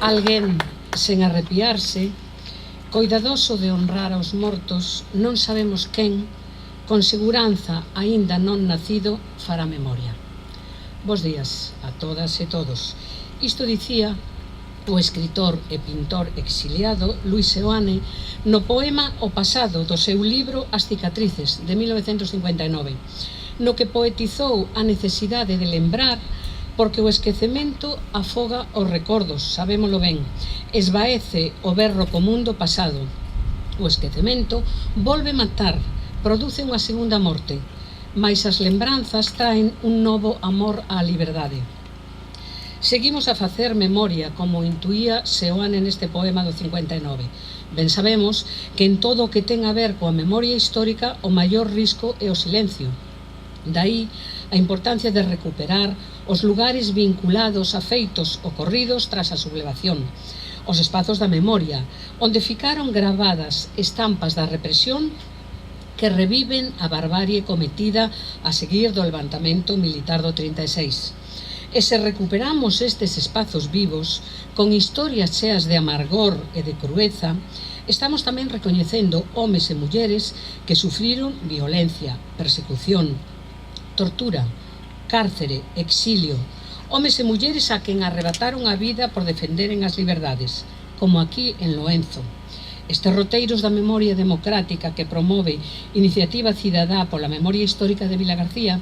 Alguén, sen arrepiarse, coidadoso de honrar aos mortos, non sabemos quen, con seguranza aínda non nacido, fará memoria. Bos días a todas e todos. Isto dicía o escritor e pintor exiliado Luis Seoane no poema O pasado do seu libro As cicatrices, de 1959, no que poetizou a necesidade de lembrar porque o esquecemento afoga os recordos, sabémolo ben, esvaece o berro común do pasado. O esquecemento volve matar, produce unha segunda morte, mais as lembranzas traen un novo amor á liberdade. Seguimos a facer memoria, como intuía Seoane neste poema do 59. Ben sabemos que en todo o que ten a ver coa memoria histórica o maior risco é o silencio. Daí a importancia de recuperar os lugares vinculados a feitos ocorridos tras a sublevación, os espazos da memoria, onde ficaron gravadas estampas da represión que reviven a barbarie cometida a seguir do levantamento militar do 36. E se recuperamos estes espazos vivos, con historias cheas de amargor e de crueza, estamos tamén recoñecendo homes e mulleres que sufriron violencia, persecución, tortura, cárcere, exilio, homes e mulleres a quen arrebataron a vida por defenderen as liberdades, como aquí en Loenzo. Estes roteiros da memoria democrática que promove Iniciativa Cidadá pola Memoria Histórica de Vilagarcía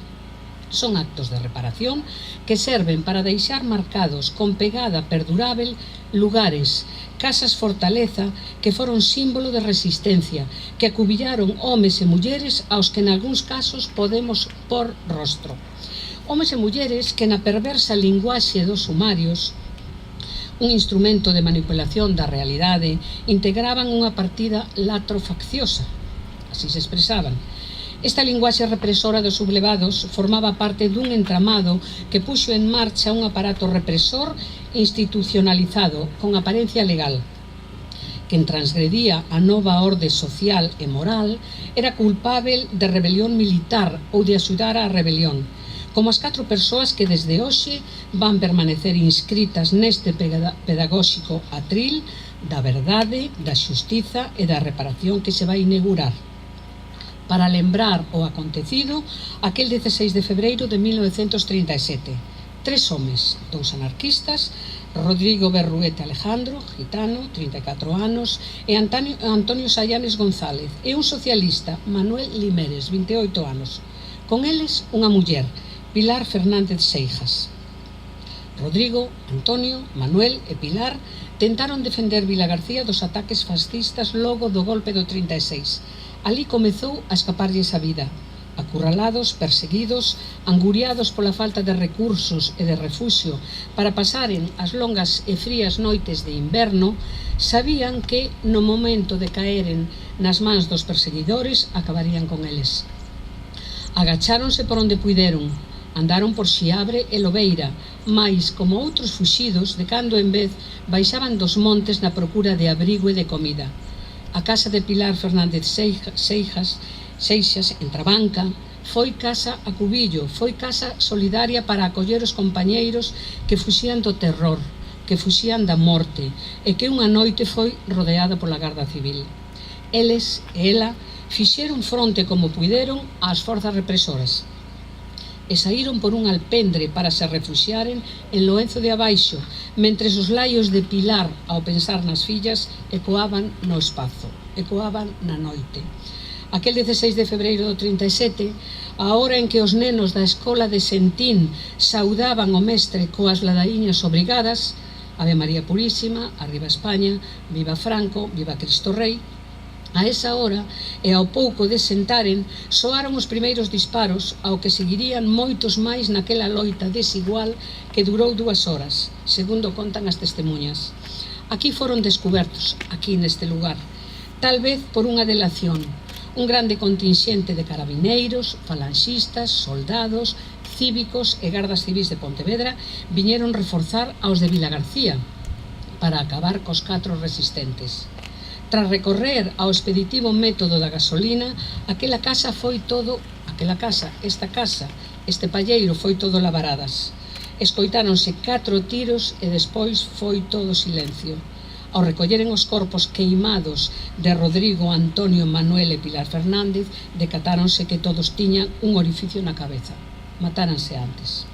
son actos de reparación que serven para deixar marcados con pegada perdurável lugares, casas fortaleza que foron símbolo de resistencia, que acubillaron homes e mulleres aos que nalgúns casos podemos por rostro. Homes e mulleres que na perversa linguaxe dos sumarios, un instrumento de manipulación da realidade, integraban unha partida latrofacciosa, así se expresaban. Esta linguaxe represora dos sublevados formaba parte dun entramado que puxo en marcha un aparato represor institucionalizado con apariencia legal. Quen transgredía a nova orde social e moral era culpável de rebelión militar ou de axudar á rebelión, como as 4 persoas que desde hoxe van permanecer inscritas neste pedagóxico atril da verdade, da xustiza e da reparación que se vai inaugurar para lembrar o acontecido aquel 16 de febreiro de 1937. 3 homes, 2 anarquistas, Rodrigo Berruete Alejandro, gitano, 34 anos, e Antonio Sayanes González, e un socialista, Manuel Limeres, 28 anos. Con eles, unha muller, Pilar Fernández Seijas. Rodrigo, Antonio, Manuel e Pilar tentaron defender Vilagarcía dos ataques fascistas logo do golpe do 36. Alí comezou a escaparlles a vida. Acurralados, perseguidos, anguriados pola falta de recursos e de refuxio para pasaren as longas e frías noites de inverno, sabían que no momento de caeren nas mans dos perseguidores acabarían con eles. Agacháronse por onde puideron, andaron por Xiabre e Lobeira, mais, como outros fuxidos, de cando en vez baixaban dos montes na procura de abrigo e de comida. A casa de Pilar Fernández Seijas, en Trabanca, foi casa a cubillo, foi casa solidaria para acoller os compañeiros que fuxían do terror, que fuxían da morte, e que unha noite foi rodeada pola Garda Civil. Eles e ela fixeron fronte como puideron ás forzas represoras e saíron por un alpendre para se refuxiaren en Loenzo de Abaixo, mentres os laios de Pilar, ao pensar nas fillas, ecoaban no espazo, ecoaban na noite. Aquel 16 de febreiro do 37, a hora en que os nenos da escola de Sentín saudaban o mestre coas ladaíñas obrigadas, Ave María Purísima, Arriba España, Viva Franco, Viva Cristo Rei, a esa hora, e ao pouco de sentaren, soaron os primeiros disparos, ao que seguirían moitos máis naquela loita desigual que durou 2 horas, segundo contan as testemunhas. Aquí foron descubertos, aquí neste lugar, tal vez por unha delación, un grande contingente de carabineiros, falanxistas, soldados, cívicos e gardas civis de Pontevedra viñeron reforzar aos de Vilagarcía para acabar cos 4 resistentes. Tras recorrer ao expeditivo método da gasolina, esta casa, este palleiro foi todo labaradas. Escoitáronse 4 tiros e despois foi todo silencio. Ao recolleren os corpos queimados de Rodrigo, Antonio, Manuel e Pilar Fernández, decatáronse que todos tiñan un orificio na cabeza. Matáranse antes.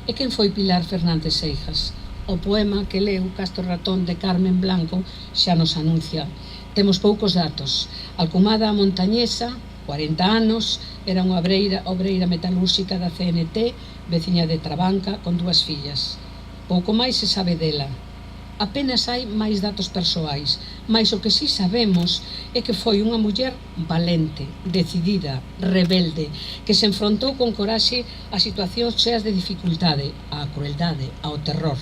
E quen foi Pilar Fernández Seijas? O poema que leu Castro Ratón de Carmen Blanco xa nos anuncia. Temos poucos datos. Alcumada a montañesa, 40 anos, era unha obreira metalúrxica da CNT, veciña de Trabanca, con 2 fillas. Pouco máis se sabe dela. Apenas hai máis datos persoais, mais o que sí sabemos é que foi unha muller valente, decidida, rebelde, que se enfrontou con coraxe a situacións cheas de dificultade, á crueldade, ao terror.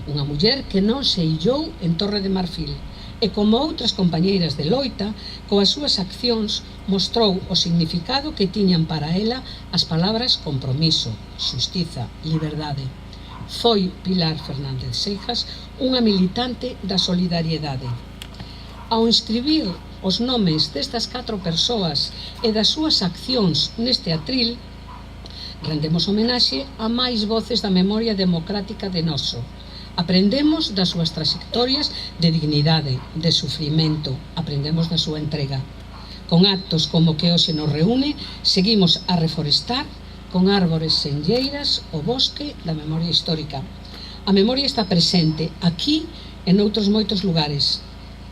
Unha muller que non se illou en Torre de Marfil e, como outras compañeiras de loita, coas súas accións mostrou o significado que tiñan para ela as palabras compromiso, xustiza, liberdade. Foi Pilar Fernández Seijas unha militante da solidariedade. Ao inscribir os nomes destas 4 persoas e das súas accións neste atril, rendemos homenaxe a máis voces da memoria democrática de noso. Aprendemos das súas trayectorias de dignidade, de sufrimento, aprendemos da súa entrega. Con actos como que hoxe nos reúne, seguimos a reforestar con árbores senlleiras o bosque da memoria histórica. A memoria está presente aquí e noutros moitos lugares.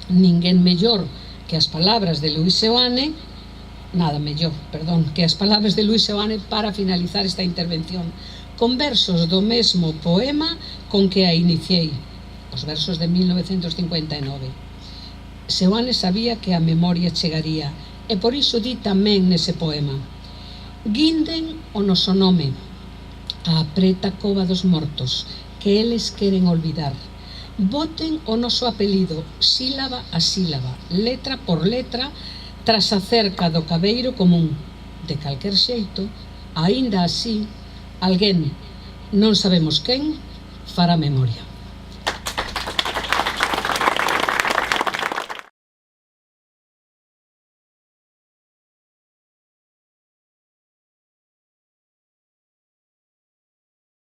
Ninguén mellor que as palabras de Luis Seoane, que as palabras de Luis Seoane para finalizar esta intervención, con versos do mesmo poema con que a iniciei, os versos de 1959. Seoane sabía que a memoria chegaría, e por iso di tamén nese poema: guinden o noso nome á preta cova dos mortos, que eles queren olvidar. Boten o noso apelido, sílaba a sílaba, letra por letra, tras a cerca do cabeiro común. De calquer xeito, aínda así, alguén, non sabemos quen, fará memoria.